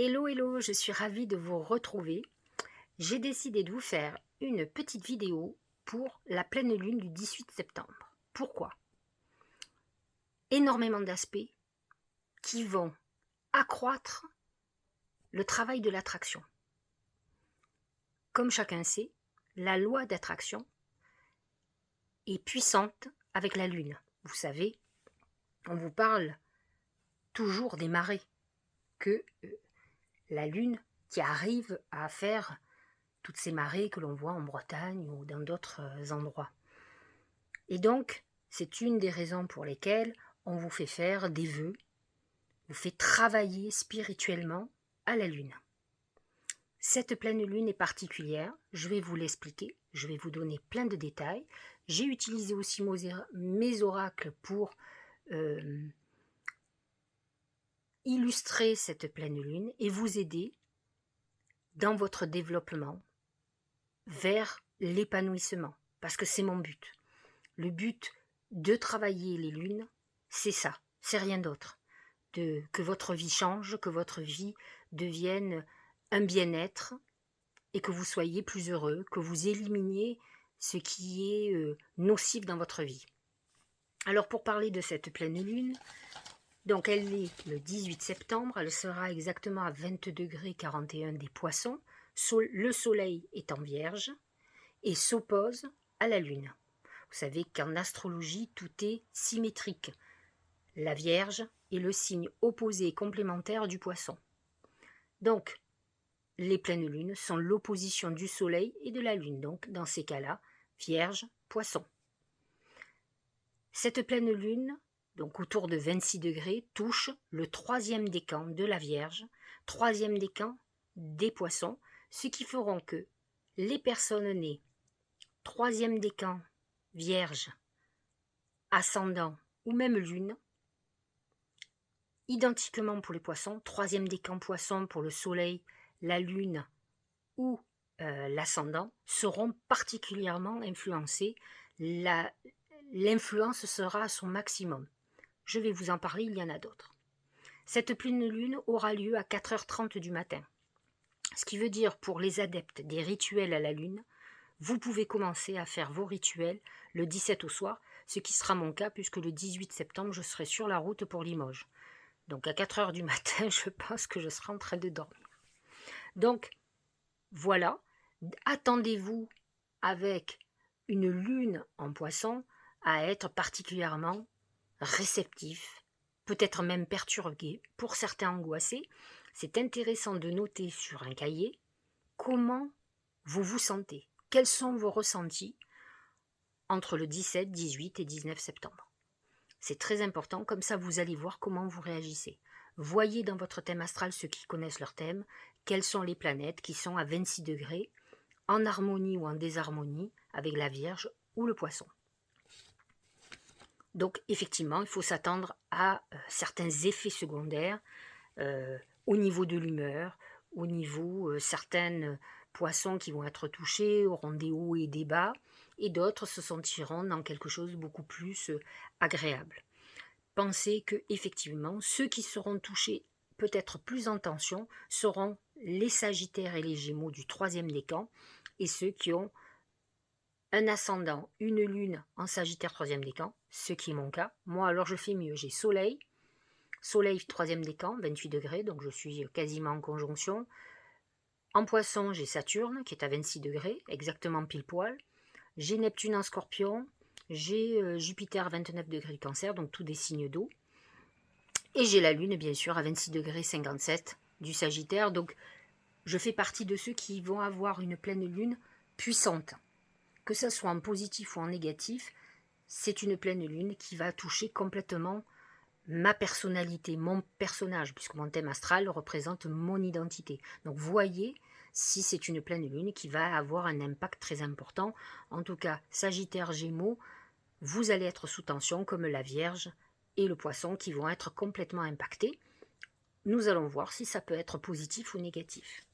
Hello, hello, je suis ravie de vous retrouver. J'ai décidé de vous faire une petite vidéo pour la pleine lune du 18 septembre. Pourquoi? Énormément d'aspects qui vont accroître le travail de l'attraction. Comme chacun sait, la loi d'attraction est puissante avec la lune. Vous savez, on vous parle toujours des marées, que la lune qui arrive à faire toutes ces marées que l'on voit en Bretagne ou dans d'autres endroits. Et donc, c'est une des raisons pour lesquelles on vous fait faire des vœux, vous fait travailler spirituellement à la lune. Cette pleine lune est particulière, je vais vous l'expliquer, je vais vous donner plein de détails. J'ai utilisé aussi mes oracles pour illustrer cette pleine lune et vous aider dans votre développement vers l'épanouissement, parce que c'est mon but. Le but de travailler les lunes, c'est ça, c'est rien d'autre. Que votre vie change, que votre vie devienne un bien-être et que vous soyez plus heureux, que vous éliminiez ce qui est nocif dans votre vie. Alors pour parler de cette pleine lune, donc elle est le 18 septembre, elle sera exactement à 20,41 des Poissons, le soleil est en Vierge et s'oppose à la lune. Vous savez qu'en astrologie, tout est symétrique. La Vierge est le signe opposé et complémentaire du Poisson. Donc, les pleines lunes sont l'opposition du Soleil et de la Lune. Donc, dans ces cas-là, Vierge, Poisson. Cette pleine lune, donc autour de 26 degrés, touche le 3e décan de la Vierge, 3e décan des Poissons, ce qui feront que les personnes nées 3e décan Vierge, ascendant ou même lune, identiquement pour les Poissons, 3e décan Poisson pour le Soleil, la Lune ou l'ascendant, seront particulièrement influencés. L'influence sera à son maximum. Je vais vous en parler, il y en a d'autres. Cette pleine lune aura lieu à 4h30 du matin. Ce qui veut dire pour les adeptes des rituels à la lune, vous pouvez commencer à faire vos rituels le 17 au soir, ce qui sera mon cas puisque le 18 septembre, je serai sur la route pour Limoges. Donc à 4h du matin, je pense que je serai en train de dormir. Donc voilà, attendez-vous avec une lune en Poisson à être particulièrement réceptif, peut-être même perturbé, pour certains angoissés. C'est intéressant de noter sur un cahier comment vous vous sentez, quels sont vos ressentis entre le 17, 18 et 19 septembre. C'est très important, comme ça vous allez voir comment vous réagissez. Voyez dans votre thème astral, ceux qui connaissent leur thème, quelles sont les planètes qui sont à 26 degrés, en harmonie ou en désharmonie avec la Vierge ou le Poisson. Donc effectivement, il faut s'attendre à certains effets secondaires au niveau de l'humeur, au niveau certaines Poissons qui vont être touchés, auront des hauts et des bas, et d'autres se sentiront dans quelque chose de beaucoup plus agréable. Pensez que effectivement, ceux qui seront touchés peut-être plus en tension seront les Sagittaires et les Gémeaux du 3e décan, et ceux qui ont un ascendant, une lune en Sagittaire 3e décan, ce qui est mon cas. Moi alors je fais mieux, j'ai Soleil 3e décan, 28 degrés, donc je suis quasiment en conjonction. En Poisson, j'ai Saturne qui est à 26 degrés, exactement pile poil. J'ai Neptune en Scorpion, j'ai Jupiter à 29 degrés du Cancer, donc tous des signes d'eau. Et j'ai la Lune, bien sûr, à 26 degrés 57 du Sagittaire, donc je fais partie de ceux qui vont avoir une pleine Lune puissante. Que ce soit en positif ou en négatif, c'est une pleine Lune qui va toucher complètement ma personnalité, mon personnage, puisque mon thème astral représente mon identité. Donc voyez si c'est une pleine lune qui va avoir un impact très important. En tout cas, Sagittaire, Gémeaux, vous allez être sous tension comme la Vierge et le Poisson qui vont être complètement impactés. Nous allons voir si ça peut être positif ou négatif.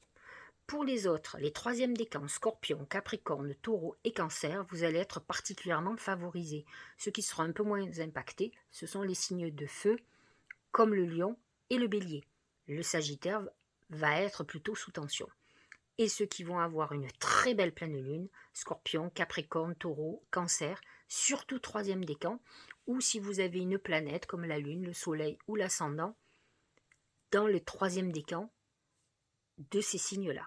Pour les autres, les 3e décans, Scorpion, Capricorne, Taureau et Cancer, vous allez être particulièrement favorisés. Ceux qui seront un peu moins impactés, ce sont les signes de feu, comme le Lion et le Bélier. Le Sagittaire va être plutôt sous tension. Et ceux qui vont avoir une très belle pleine lune, Scorpion, Capricorne, Taureau, Cancer, surtout troisième décan, ou si vous avez une planète comme la lune, le soleil ou l'ascendant, dans le troisième décan de ces signes-là.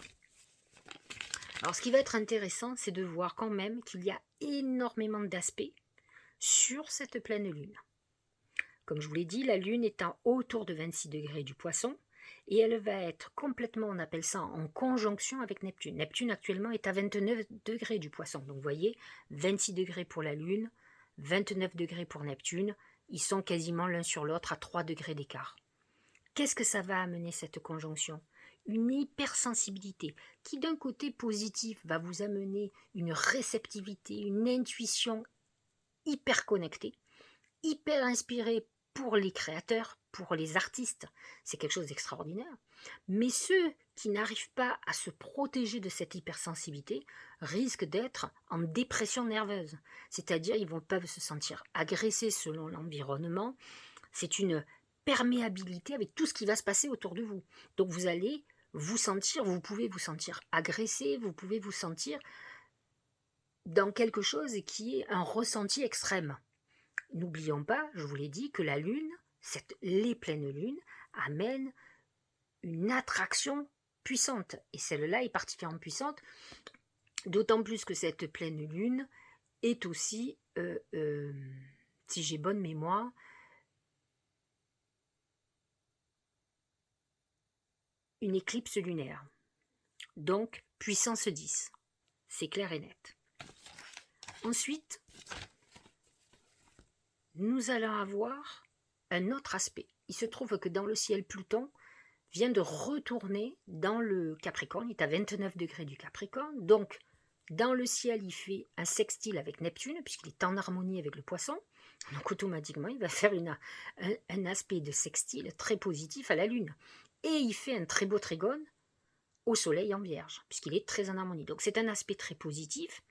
Alors ce qui va être intéressant, c'est de voir quand même qu'il y a énormément d'aspects sur cette pleine lune. Comme je vous l'ai dit, la lune est autour de 26 degrés du Poisson, et elle va être complètement, on appelle ça, en conjonction avec Neptune. Neptune actuellement est à 29 degrés du Poisson. Donc vous voyez, 26 degrés pour la Lune, 29 degrés pour Neptune. Ils sont quasiment l'un sur l'autre à 3 degrés d'écart. Qu'est-ce que ça va amener cette conjonction? Une hypersensibilité qui d'un côté positif va vous amener une réceptivité, une intuition hyper connectée, hyper inspirée pour les créateurs, pour les artistes, c'est quelque chose d'extraordinaire. Mais ceux qui n'arrivent pas à se protéger de cette hypersensibilité risquent d'être en dépression nerveuse. C'est-à-dire ils peuvent se sentir agressés selon l'environnement. C'est une perméabilité avec tout ce qui va se passer autour de vous. Donc vous allez vous pouvez vous sentir agressé, vous pouvez vous sentir dans quelque chose qui est un ressenti extrême. N'oublions pas, je vous l'ai dit, que la Lune, les pleines lunes, amènent une attraction puissante. Et celle-là est particulièrement puissante, d'autant plus que cette pleine lune est aussi, si j'ai bonne mémoire, une éclipse lunaire. Donc, puissance 10. C'est clair et net. Ensuite, nous allons avoir un autre aspect. Il se trouve que dans le ciel, Pluton vient de retourner dans le Capricorne. Il est à 29 degrés du Capricorne. Donc, dans le ciel, il fait un sextile avec Neptune, puisqu'il est en harmonie avec le Poisson. Donc, automatiquement, il va faire un aspect de sextile très positif à la Lune. Et il fait un très beau trigone au Soleil en Vierge, puisqu'il est très en harmonie. Donc, c'est un aspect très positif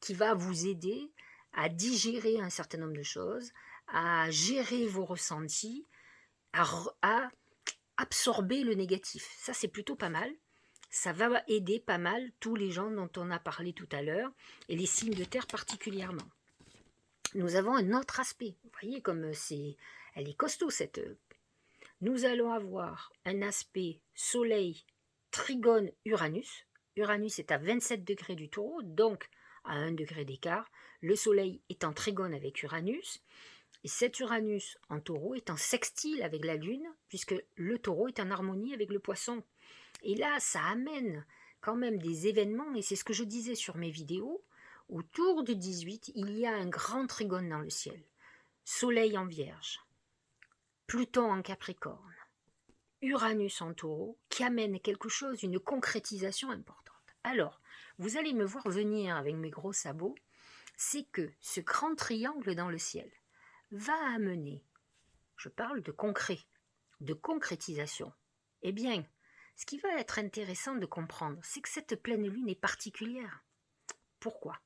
qui va vous aider à digérer un certain nombre de choses, à gérer vos ressentis, à absorber le négatif. Ça, c'est plutôt pas mal. Ça va aider pas mal tous les gens dont on a parlé tout à l'heure, et les signes de terre particulièrement. Nous avons un autre aspect. Vous voyez comme elle est costaud cette. Nous allons avoir un aspect Soleil, Trigone, Uranus. Uranus est à 27 degrés du Taureau, donc à 1 degré d'écart. Le Soleil est en Trigone avec Uranus. Et cet Uranus en Taureau est en sextile avec la Lune, puisque le Taureau est en harmonie avec le Poisson. Et là, ça amène quand même des événements, et c'est ce que je disais sur mes vidéos. Autour du 18, il y a un grand trigone dans le ciel. Soleil en Vierge, Pluton en Capricorne, Uranus en Taureau, qui amène quelque chose, une concrétisation importante. Alors, vous allez me voir venir avec mes gros sabots, c'est que ce grand triangle dans le ciel va amener, je parle de concret, de concrétisation. Eh bien, ce qui va être intéressant de comprendre, c'est que cette pleine lune est particulière. Pourquoi?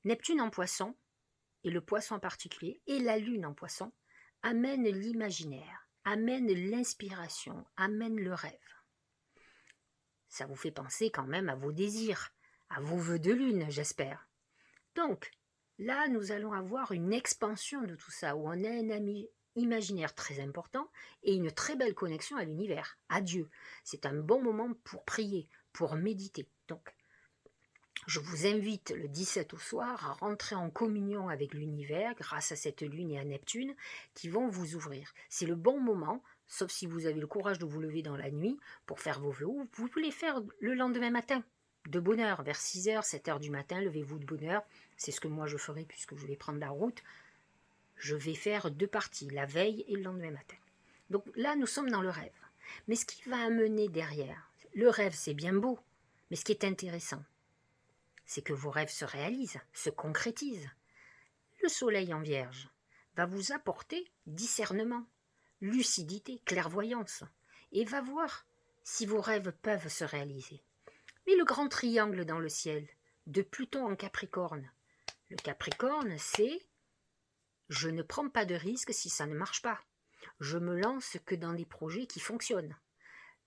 Neptune en Poisson, et le Poisson en particulier, et la Lune en Poisson, amènent l'imaginaire, amènent l'inspiration, amènent le rêve. Ça vous fait penser quand même à vos désirs, à vos vœux de lune, j'espère. Donc, là, nous allons avoir une expansion de tout ça, où on a un ami imaginaire très important et une très belle connexion à l'univers, à Dieu. C'est un bon moment pour prier, pour méditer. Donc, je vous invite le 17 au soir à rentrer en communion avec l'univers grâce à cette lune et à Neptune qui vont vous ouvrir. C'est le bon moment, sauf si vous avez le courage de vous lever dans la nuit pour faire vos vœux. Vous pouvez les faire le lendemain matin, de bonne heure, vers 6h, 7h du matin, levez-vous de bonne heure. C'est ce que moi je ferai puisque je vais prendre la route. Je vais faire 2 parties, la veille et le lendemain matin. Donc là, nous sommes dans le rêve. Mais ce qui va amener derrière, le rêve c'est bien beau, mais ce qui est intéressant, c'est que vos rêves se réalisent, se concrétisent. Le soleil en Vierge va vous apporter discernement, lucidité, clairvoyance, et va voir si vos rêves peuvent se réaliser. Mais le grand triangle dans le ciel, de Pluton en Capricorne, le Capricorne, c'est « je ne prends pas de risque si ça ne marche pas. Je me lance que dans des projets qui fonctionnent. »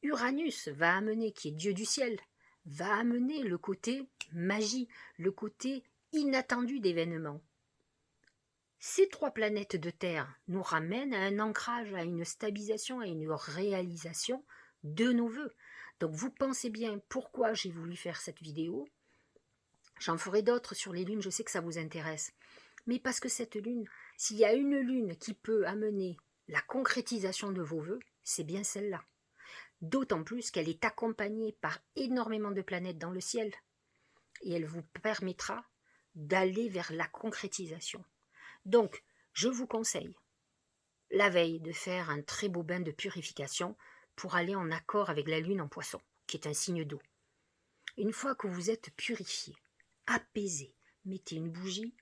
Uranus va amener, qui est dieu du ciel, va amener le côté magie, le côté inattendu d'événements. Ces 3 planètes de Terre nous ramènent à un ancrage, à une stabilisation, à une réalisation de nos vœux. Donc vous pensez bien pourquoi j'ai voulu faire cette vidéo. J'en ferai d'autres sur les lunes, je sais que ça vous intéresse. Mais parce que cette lune, s'il y a une lune qui peut amener la concrétisation de vos vœux, c'est bien celle-là. D'autant plus qu'elle est accompagnée par énormément de planètes dans le ciel. Et elle vous permettra d'aller vers la concrétisation. Donc, je vous conseille, la veille, de faire un très beau bain de purification pour aller en accord avec la lune en poisson, qui est un signe d'eau. Une fois que vous êtes purifié, apaisé, mettez une bougie,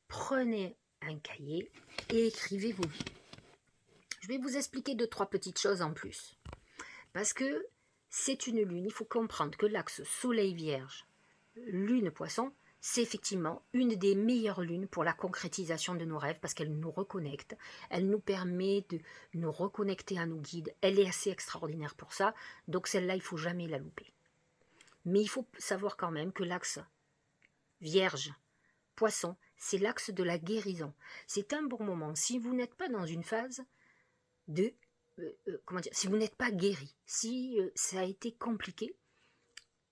prenez un cahier et écrivez vos vœux. Je vais vous expliquer 2-3 petites choses en plus. Parce que c'est une lune, il faut comprendre que l'axe Soleil Vierge, Lune Poisson, c'est effectivement une des meilleures lunes pour la concrétisation de nos rêves parce qu'elle nous reconnecte, elle nous permet de nous reconnecter à nos guides, elle est assez extraordinaire pour ça, donc celle-là, il ne faut jamais la louper. Mais il faut savoir quand même que l'axe Vierge, Poisson, c'est l'axe de la guérison. C'est un bon moment. Si vous n'êtes pas dans une phase de... si vous n'êtes pas guéri, si ça a été compliqué,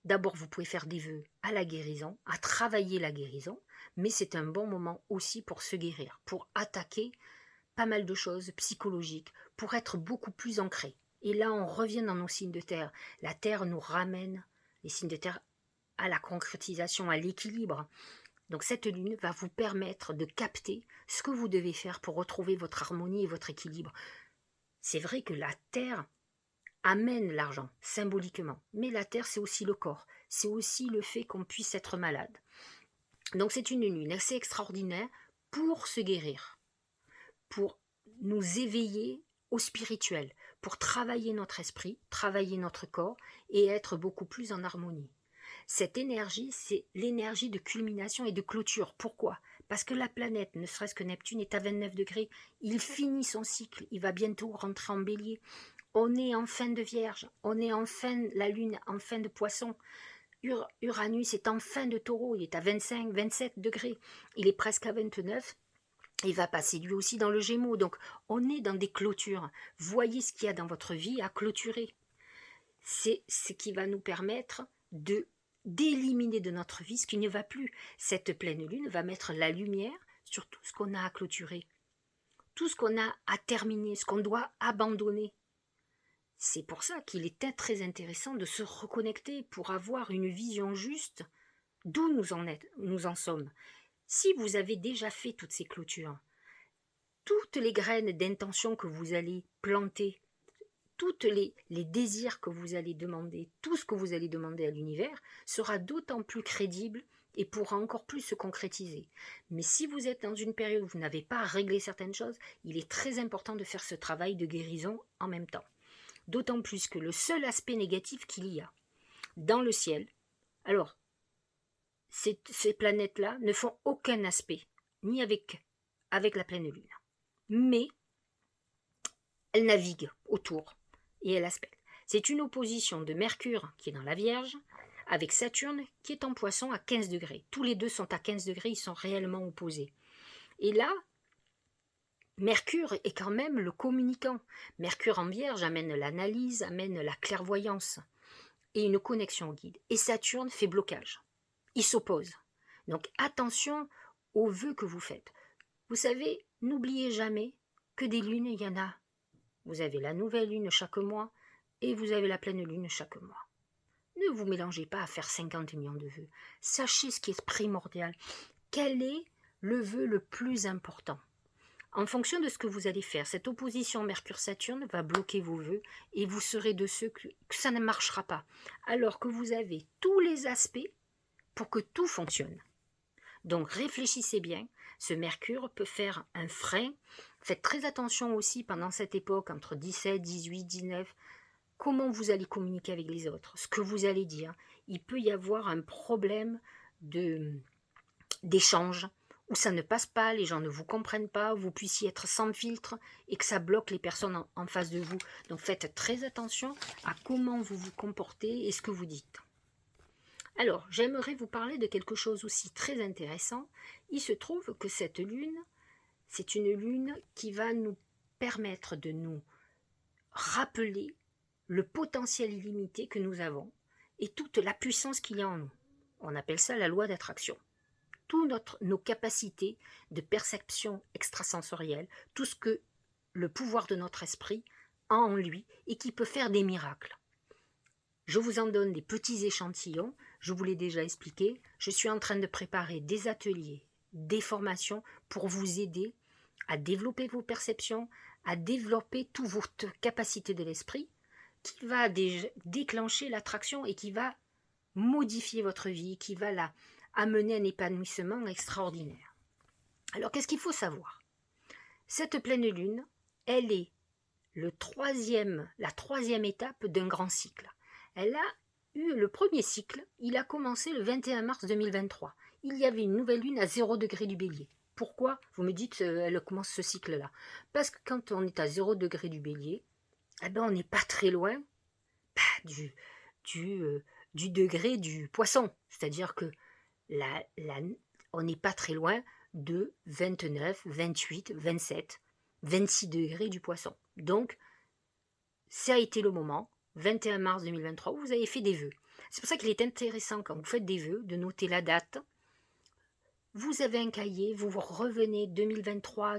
d'abord vous pouvez faire des vœux à la guérison, à travailler la guérison, mais c'est un bon moment aussi pour se guérir, pour attaquer pas mal de choses psychologiques, pour être beaucoup plus ancré. Et là, on revient dans nos signes de terre. La terre nous ramène, les signes de terre, à la concrétisation, à l'équilibre. Donc cette lune va vous permettre de capter ce que vous devez faire pour retrouver votre harmonie et votre équilibre. C'est vrai que la terre amène l'argent, symboliquement. Mais la terre, c'est aussi le corps. C'est aussi le fait qu'on puisse être malade. Donc c'est une lune assez extraordinaire pour se guérir, pour nous éveiller au spirituel, pour travailler notre esprit, travailler notre corps et être beaucoup plus en harmonie. Cette énergie, c'est l'énergie de culmination et de clôture. Pourquoi ? Parce que la planète, ne serait-ce que Neptune, est à 29 degrés. Il finit son cycle, il va bientôt rentrer en bélier. On est en fin de Vierge, on est en fin, la Lune en fin de Poisson. Uranus est en fin de Taureau, il est à 25, 27 degrés. Il est presque à 29. Il va passer lui aussi dans le Gémeaux. Donc on est dans des clôtures. Voyez ce qu'il y a dans votre vie à clôturer. C'est ce qui va nous permettre d'éliminer de notre vie ce qui ne va plus. Cette pleine lune va mettre la lumière sur tout ce qu'on a à clôturer, tout ce qu'on a à terminer, ce qu'on doit abandonner. C'est pour ça qu'il est très intéressant de se reconnecter pour avoir une vision juste d'où nous en sommes. Si vous avez déjà fait toutes ces clôtures, toutes les graines d'intention que vous allez planter, tous les désirs que vous allez demander, tout ce que vous allez demander à l'univers sera d'autant plus crédible et pourra encore plus se concrétiser. Mais si vous êtes dans une période où vous n'avez pas réglé certaines choses, il est très important de faire ce travail de guérison en même temps. D'autant plus que le seul aspect négatif qu'il y a dans le ciel, alors, ces planètes-là ne font aucun aspect, ni avec la pleine lune. Mais elles naviguent autour et elles aspectent. C'est une opposition de Mercure, qui est dans la Vierge, avec Saturne, qui est en Poisson à 15 degrés. Tous les deux sont à 15 degrés, ils sont réellement opposés. Et là, Mercure est quand même le communicant. Mercure en Vierge amène l'analyse, amène la clairvoyance et une connexion au guide. Et Saturne fait blocage. Il s'oppose. Donc attention aux vœux que vous faites. Vous savez, n'oubliez jamais que des lunes, il y en a. Vous avez la nouvelle lune chaque mois et vous avez la pleine lune chaque mois. Ne vous mélangez pas à faire 50 millions de vœux. Sachez ce qui est primordial. Quel est le vœu le plus important ? En fonction de ce que vous allez faire, cette opposition Mercure-Saturne va bloquer vos vœux et vous serez de ceux que ça ne marchera pas. Alors que vous avez tous les aspects pour que tout fonctionne. Donc réfléchissez bien, ce Mercure peut faire un frein. Faites très attention aussi pendant cette époque, entre 17, 18, 19, comment vous allez communiquer avec les autres, ce que vous allez dire. Il peut y avoir un problème d'échange où ça ne passe pas, les gens ne vous comprennent pas, vous puissiez être sans filtre et que ça bloque les personnes en face de vous. Donc faites très attention à comment vous vous comportez et ce que vous dites. Alors, j'aimerais vous parler de quelque chose aussi très intéressant. Il se trouve que cette lune, c'est une lune qui va nous permettre de nous rappeler le potentiel illimité que nous avons et toute la puissance qu'il y a en nous. On appelle ça la loi d'attraction. Toutes nos capacités de perception extrasensorielle, tout ce que le pouvoir de notre esprit a en lui et qui peut faire des miracles. Je vous en donne des petits échantillons, je vous l'ai déjà expliqué, je suis en train de préparer des ateliers, des formations pour vous aider à développer vos perceptions, à développer toute votre capacité de l'esprit qui va déclencher l'attraction et qui va modifier votre vie, qui va la amener un épanouissement extraordinaire. Alors qu'est-ce qu'il faut savoir? Cette pleine lune, elle est la troisième étape d'un grand cycle. Elle a eu le premier cycle, il a commencé le 21 mars 2023. Il y avait une nouvelle lune à 0 degré du bélier. Pourquoi? Vous me dites, elle commence ce cycle-là. Parce que quand on est à 0 degré du bélier, eh ben on n'est pas très loin du degré du poisson. C'est-à-dire que on n'est pas très loin de 29, 28, 27, 26 degrés du poisson. Donc, ça a été le moment, 21 mars 2023, où vous avez fait des vœux. C'est pour ça qu'il est intéressant, quand vous faites des vœux, de noter la date. Vous avez un cahier, vous revenez 2023,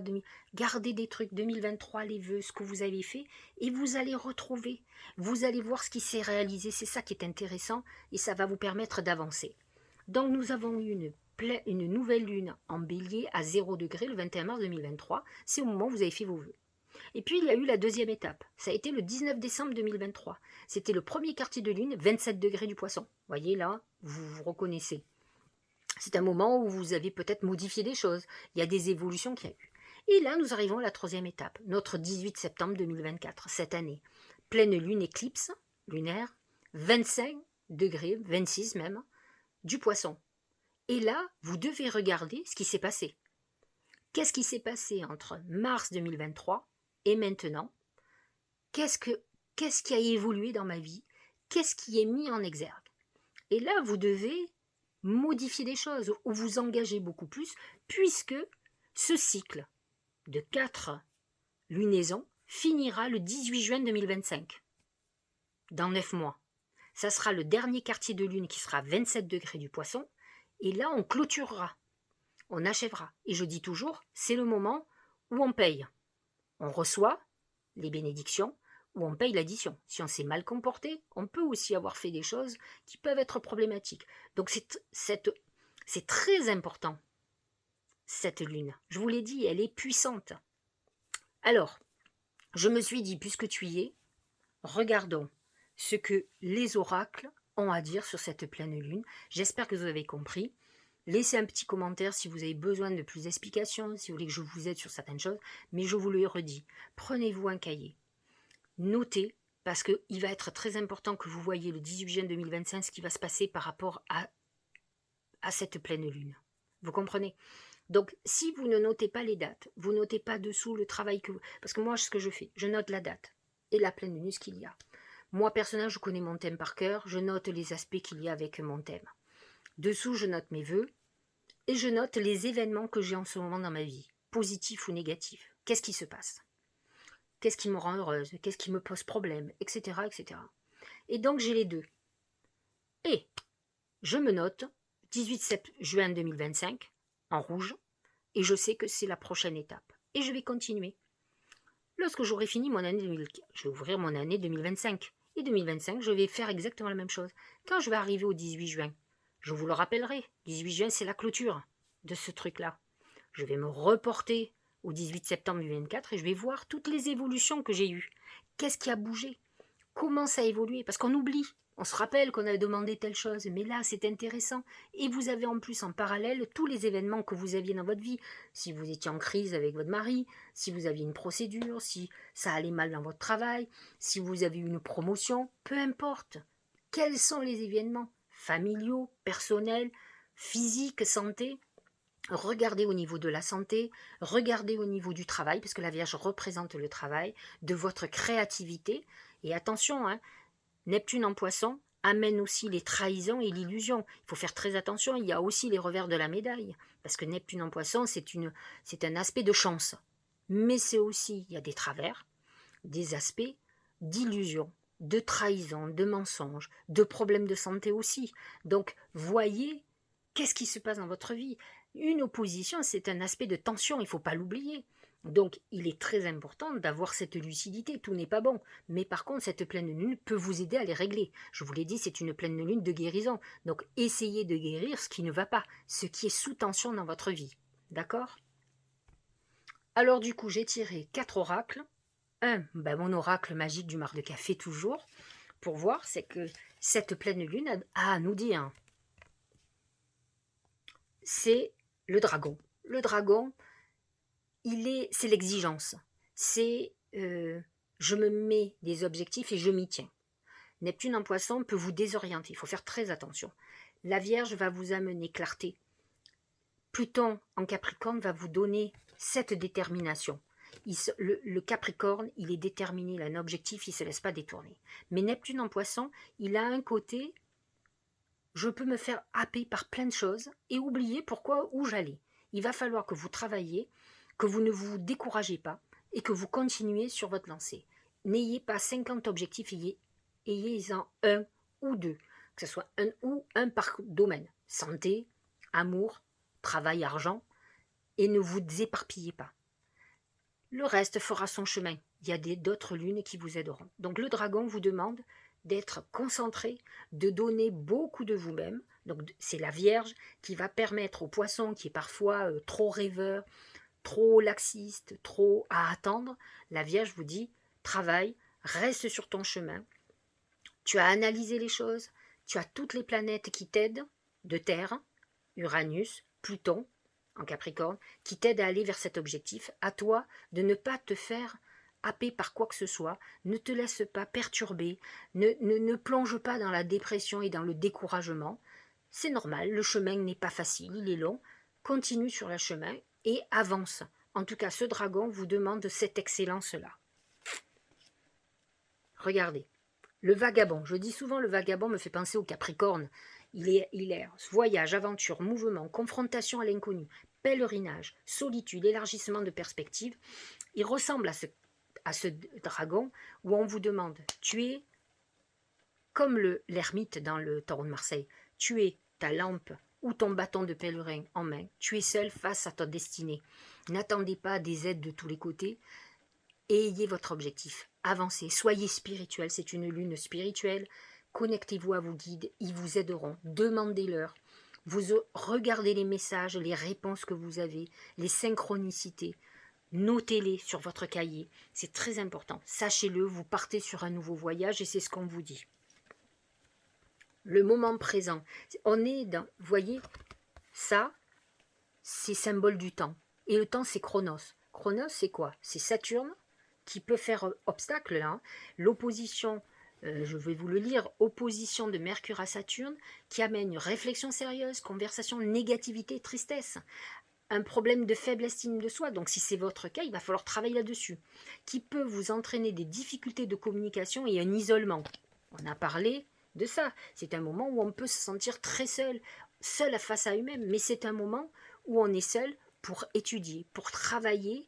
gardez des trucs 2023, les vœux, ce que vous avez fait, et vous allez retrouver. Vous allez voir ce qui s'est réalisé, c'est ça qui est intéressant, et ça va vous permettre d'avancer. Donc nous avons eu une nouvelle lune en bélier à 0 degré le 21 mars 2023, c'est au moment où vous avez fait vos vœux. Et puis il y a eu la deuxième étape, ça a été le 19 décembre 2023. C'était le premier quartier de lune, 27 degrés du poisson. Vous voyez là, vous reconnaissez. C'est un moment où vous avez peut-être modifié des choses, il y a des évolutions qu'il y a eu. Et là, nous arrivons à la troisième étape, notre 18 septembre 2024, cette année. Pleine lune éclipse lunaire, 25 degrés, 26 même, du poisson. Et là, vous devez regarder ce qui s'est passé. Qu'est-ce qui s'est passé entre mars 2023 et maintenant? Qu'est-ce qui a évolué dans ma vie? Qu'est-ce qui est mis en exergue? Et là, vous devez modifier des choses ou vous engager beaucoup plus, puisque ce cycle de 4 lunaisons finira le 18 juin 2025, dans 9 mois. Ça sera le dernier quartier de lune qui sera 27 degrés du poisson, et là on clôturera, on achèvera. Et je dis toujours, c'est le moment où on paye. On reçoit les bénédictions, ou on paye l'addition. Si on s'est mal comporté, on peut aussi avoir fait des choses qui peuvent être problématiques. Donc c'est très important, cette lune. Je vous l'ai dit, elle est puissante. Alors, je me suis dit, puisque tu y es, regardons ce que les oracles ont à dire sur cette pleine lune. J'espère que vous avez compris. Laissez un petit commentaire si vous avez besoin de plus d'explications, si vous voulez que je vous aide sur certaines choses, mais je vous le redis, prenez-vous un cahier. Notez, parce qu'il va être très important que vous voyez le 18 juin 2025 ce qui va se passer par rapport à cette pleine lune. Vous comprenez? Donc, si vous ne notez pas les dates, vous notez pas dessous le travail que vous... Parce que moi, ce que je fais, je note la date et la pleine lune, ce qu'il y a. Moi, personnellement, je connais mon thème par cœur, je note les aspects qu'il y a avec mon thème. Dessous, je note mes vœux et je note les événements que j'ai en ce moment dans ma vie, positifs ou négatifs. Qu'est-ce qui se passe? Qu'est-ce qui me rend heureuse? Qu'est-ce qui me pose problème? Etc. etc. Et donc, j'ai les deux. Et je me note 18 juin 2025 en rouge et je sais que c'est la prochaine étape. Et je vais continuer. Lorsque j'aurai fini mon année 2004, je vais ouvrir mon année 2025. Et 2025, je vais faire exactement la même chose. Quand je vais arriver au 18 juin, je vous le rappellerai, 18 juin, c'est la clôture de ce truc-là. Je vais me reporter au 18 septembre 2024 et je vais voir toutes les évolutions que j'ai eues. Qu'est-ce qui a bougé? Comment ça a évolué? Parce qu'on oublie. On se rappelle qu'on avait demandé telle chose, mais là c'est intéressant. Et vous avez en plus en parallèle tous les événements que vous aviez dans votre vie. Si vous étiez en crise avec votre mari, si vous aviez une procédure, si ça allait mal dans votre travail, si vous avez eu une promotion, peu importe. Quels sont les événements familiaux, personnels, physiques, santé? Regardez au niveau de la santé, regardez au niveau du travail, parce que la Vierge représente le travail, de votre créativité. Et attention, hein, Neptune en Poisson amène aussi les trahisons et l'illusion. Il faut faire très attention, il y a aussi les revers de la médaille. Parce que Neptune en Poisson, c'est un aspect de chance. Mais c'est aussi, il y a des travers, des aspects d'illusion, de trahison, de mensonges, de problèmes de santé aussi. Donc, voyez qu'est-ce qui se passe dans votre vie. Une opposition, c'est un aspect de tension, il ne faut pas l'oublier. Donc, il est très important d'avoir cette lucidité. Tout n'est pas bon. Mais par contre, cette pleine lune peut vous aider à les régler. Je vous l'ai dit, c'est une pleine lune de guérison. Donc, essayez de guérir ce qui ne va pas, ce qui est sous tension dans votre vie. D'accord? Alors, du coup, j'ai tiré 4 oracles. Mon oracle magique du mar de café toujours, pour voir, c'est que cette pleine lune a à nous dire, c'est le dragon. Le dragon, c'est l'exigence. C'est je me mets des objectifs et je m'y tiens. Neptune en Poisson peut vous désorienter, il faut faire très attention. La Vierge va vous amener clarté. Pluton en Capricorne va vous donner cette détermination. Le Capricorne, il est déterminé, il a un objectif, il ne se laisse pas détourner. Mais Neptune en Poisson, il a un côté, je peux me faire happer par plein de choses et oublier pourquoi, où j'allais. Il va falloir que vous travailliez, que vous ne vous découragez pas et que vous continuez sur votre lancée. N'ayez pas 50 objectifs, ayez-en un ou deux, que ce soit un par domaine. Santé, amour, travail, argent, et ne vous éparpillez pas. Le reste fera son chemin. Il y a d'autres lunes qui vous aideront. Donc le dragon vous demande d'être concentré, de donner beaucoup de vous-même. Donc c'est la Vierge qui va permettre au poisson qui est parfois trop rêveur, trop laxiste, trop à attendre. La Vierge vous dit, travaille, reste sur ton chemin. Tu as analysé les choses, tu as toutes les planètes qui t'aident, de Terre, Uranus, Pluton, en Capricorne, qui t'aide à aller vers cet objectif. À toi de ne pas te faire happer par quoi que ce soit, ne te laisse pas perturber, ne plonge pas dans la dépression et dans le découragement. C'est normal, le chemin n'est pas facile, il est long. Continue sur le chemin et avance. En tout cas, ce dragon vous demande cette excellence-là. Regardez, le vagabond. Je dis souvent le vagabond me fait penser au Capricorne. Il est voyage, aventure, mouvement, confrontation à l'inconnu, pèlerinage, solitude, élargissement de perspective. Il ressemble à ce dragon où on vous demande, tu es comme l'ermite dans le Taureau de Marseille, tu es ta lampe ou ton bâton de pèlerin en main, tu es seul face à ta destinée. N'attendez pas des aides de tous les côtés et ayez votre objectif. Avancez, soyez spirituel, c'est une lune spirituelle. Connectez-vous à vos guides, ils vous aideront. Demandez-leur. Vous regardez les messages, les réponses que vous avez, les synchronicités. Notez-les sur votre cahier. C'est très important. Sachez-le, vous partez sur un nouveau voyage et c'est ce qu'on vous dit. Le moment présent. On est dans, vous voyez, ça, c'est symbole du temps. Et le temps, c'est Chronos. Chronos, c'est quoi? C'est Saturne qui peut faire obstacle là. L'opposition, je vais vous le lire, opposition de Mercure à Saturne qui amène une réflexion sérieuse, conversation, négativité, tristesse. Un problème de faible estime de soi, donc si c'est votre cas, il va falloir travailler là-dessus, qui peut vous entraîner des difficultés de communication et un isolement. On a parlé de ça. C'est un moment où on peut se sentir très seul, seul face à eux-mêmes, mais c'est un moment où on est seul pour étudier, pour travailler,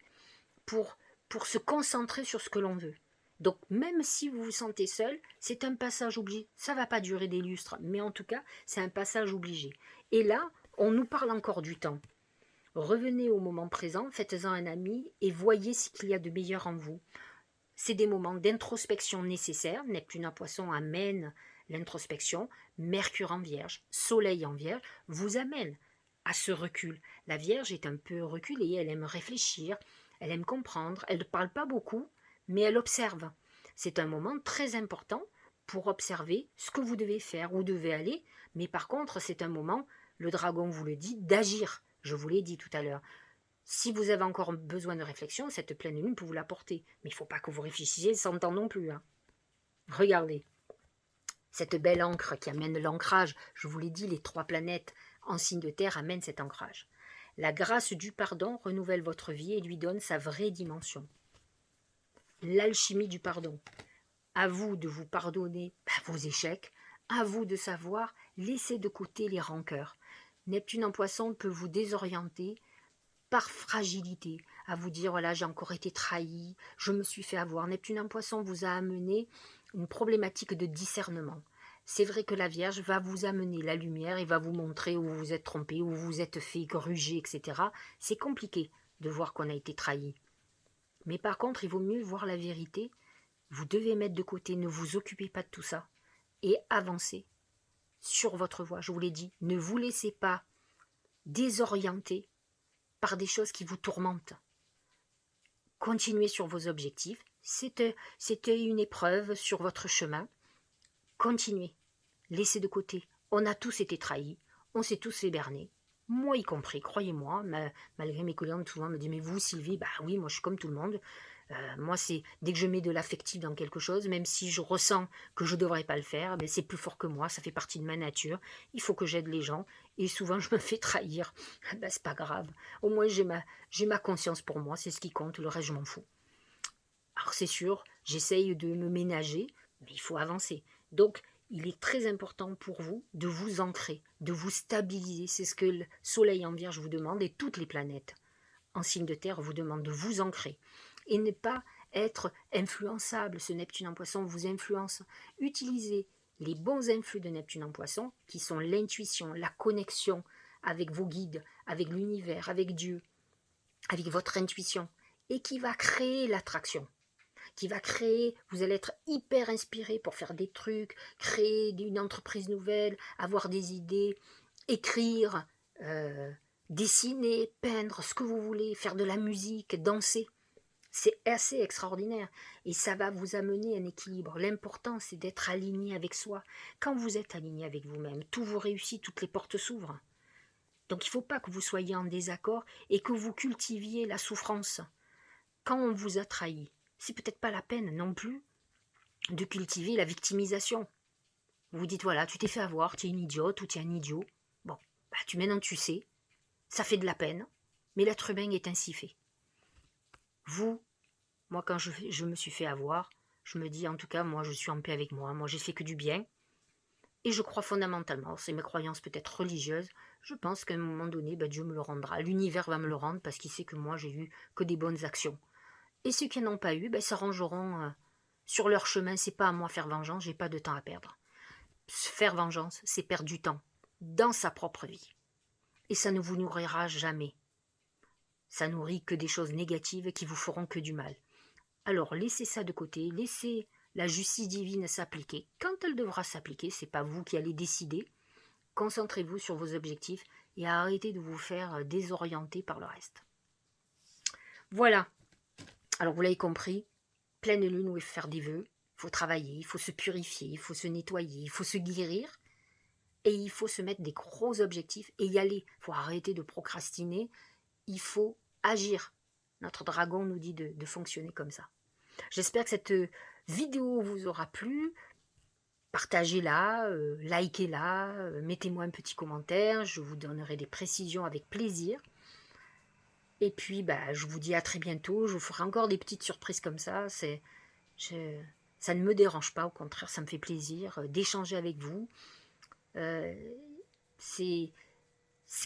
pour se concentrer sur ce que l'on veut. Donc même si vous vous sentez seul, c'est un passage obligé. Ça ne va pas durer des lustres, mais en tout cas, c'est un passage obligé. Et là, on nous parle encore du temps. Revenez au moment présent, faites-en un ami et voyez ce qu'il y a de meilleur en vous. C'est des moments d'introspection nécessaires. Neptune en Poisson amène l'introspection. Mercure en Vierge, Soleil en Vierge vous amène à ce recul. La Vierge est un peu reculée, elle aime réfléchir, elle aime comprendre, elle ne parle pas beaucoup, mais elle observe. C'est un moment très important pour observer ce que vous devez faire, où vous devez aller, mais par contre, c'est un moment, le dragon vous le dit, d'agir. Je vous l'ai dit tout à l'heure. Si vous avez encore besoin de réflexion, cette pleine lune peut vous l'apporter. Mais il ne faut pas que vous réfléchissiez sans temps non plus. Hein. Regardez, cette belle encre qui amène l'ancrage, je vous l'ai dit, les 3 planètes en signe de terre amènent cet ancrage. La grâce du pardon renouvelle votre vie et lui donne sa vraie dimension. L'alchimie du pardon. À vous de vous pardonner vos échecs, à vous de savoir laisser de côté les rancœurs. Neptune en poisson peut vous désorienter par fragilité, à vous dire voilà, j'ai encore été trahi, je me suis fait avoir. Neptune en poisson vous a amené une problématique de discernement. C'est vrai que la Vierge va vous amener la lumière et va vous montrer où vous vous êtes trompé, où vous vous êtes fait gruger, etc. C'est compliqué de voir qu'on a été trahi. Mais par contre, il vaut mieux voir la vérité. Vous devez mettre de côté, ne vous occupez pas de tout ça et avancez sur votre voie. Je vous l'ai dit, ne vous laissez pas désorienter par des choses qui vous tourmentent. Continuez sur vos objectifs. C'était une épreuve sur votre chemin. Continuez. Laissez de côté. On a tous été trahis. On s'est tous fait berner. Moi y compris, croyez-moi. Malgré mes collègues, souvent me disent mais vous, Sylvie, bah oui, moi je suis comme tout le monde. Moi, c'est dès que je mets de l'affectif dans quelque chose, même si je ressens que je ne devrais pas le faire, c'est plus fort que moi, ça fait partie de ma nature. Il faut que j'aide les gens. Et souvent, je me fais trahir. C'est pas grave. Au moins, j'ai ma conscience pour moi, c'est ce qui compte. Le reste, je m'en fous. Alors, c'est sûr, j'essaye de me ménager, mais il faut avancer. Donc, il est très important pour vous de vous ancrer, de vous stabiliser. C'est ce que le Soleil en Vierge vous demande et toutes les planètes en signe de terre vous demandent de vous ancrer. Et ne pas être influençable. Ce Neptune en poisson vous influence. Utilisez les bons influx de Neptune en poisson, qui sont l'intuition, la connexion avec vos guides, avec l'univers, avec Dieu, avec votre intuition, et qui va créer l'attraction, qui va créer, vous allez être hyper inspiré pour faire des trucs, créer une entreprise nouvelle, avoir des idées, écrire, dessiner, peindre, ce que vous voulez, faire de la musique, danser. C'est assez extraordinaire et ça va vous amener un équilibre. L'important, c'est d'être aligné avec soi. Quand vous êtes aligné avec vous-même, tout vous réussit, toutes les portes s'ouvrent. Donc il ne faut pas que vous soyez en désaccord et que vous cultiviez la souffrance. Quand on vous a trahi, c'est peut-être pas la peine non plus de cultiver la victimisation. Vous vous dites voilà, tu t'es fait avoir, tu es une idiote ou tu es un idiot. Bon, maintenant tu sais, ça fait de la peine, mais l'être humain est ainsi fait. Vous, moi quand je me suis fait avoir, je me dis en tout cas, moi je suis en paix avec moi j'ai fait que du bien, et je crois fondamentalement, c'est mes croyances peut-être religieuses, je pense qu'à un moment donné, Dieu me le rendra, l'univers va me le rendre parce qu'il sait que moi j'ai eu que des bonnes actions. Et ceux qui n'ont pas eu, s'arrangeront sur leur chemin, c'est pas à moi faire vengeance, j'ai pas de temps à perdre. Faire vengeance, c'est perdre du temps dans sa propre vie. Et ça ne vous nourrira jamais. Ça nourrit que des choses négatives qui vous feront que du mal. Alors laissez ça de côté, laissez la justice divine s'appliquer. Quand elle devra s'appliquer, c'est pas vous qui allez décider. Concentrez-vous sur vos objectifs et arrêtez de vous faire désorienter par le reste. Voilà. Alors vous l'avez compris, pleine lune, il faut faire des vœux, il faut travailler, il faut se purifier, il faut se nettoyer, il faut se guérir. Et il faut se mettre des gros objectifs et y aller. Il faut arrêter de procrastiner, il faut agir. Notre dragon nous dit de fonctionner comme ça. J'espère que cette vidéo vous aura plu. Partagez-la, likez-la, mettez-moi un petit commentaire, je vous donnerai des précisions avec plaisir. Et puis, je vous dis à très bientôt, je vous ferai encore des petites surprises comme ça. Ça ne me dérange pas, au contraire, ça me fait plaisir d'échanger avec vous. Ce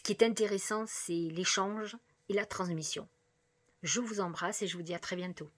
qui est intéressant, c'est l'échange et la transmission. Je vous embrasse et je vous dis à très bientôt.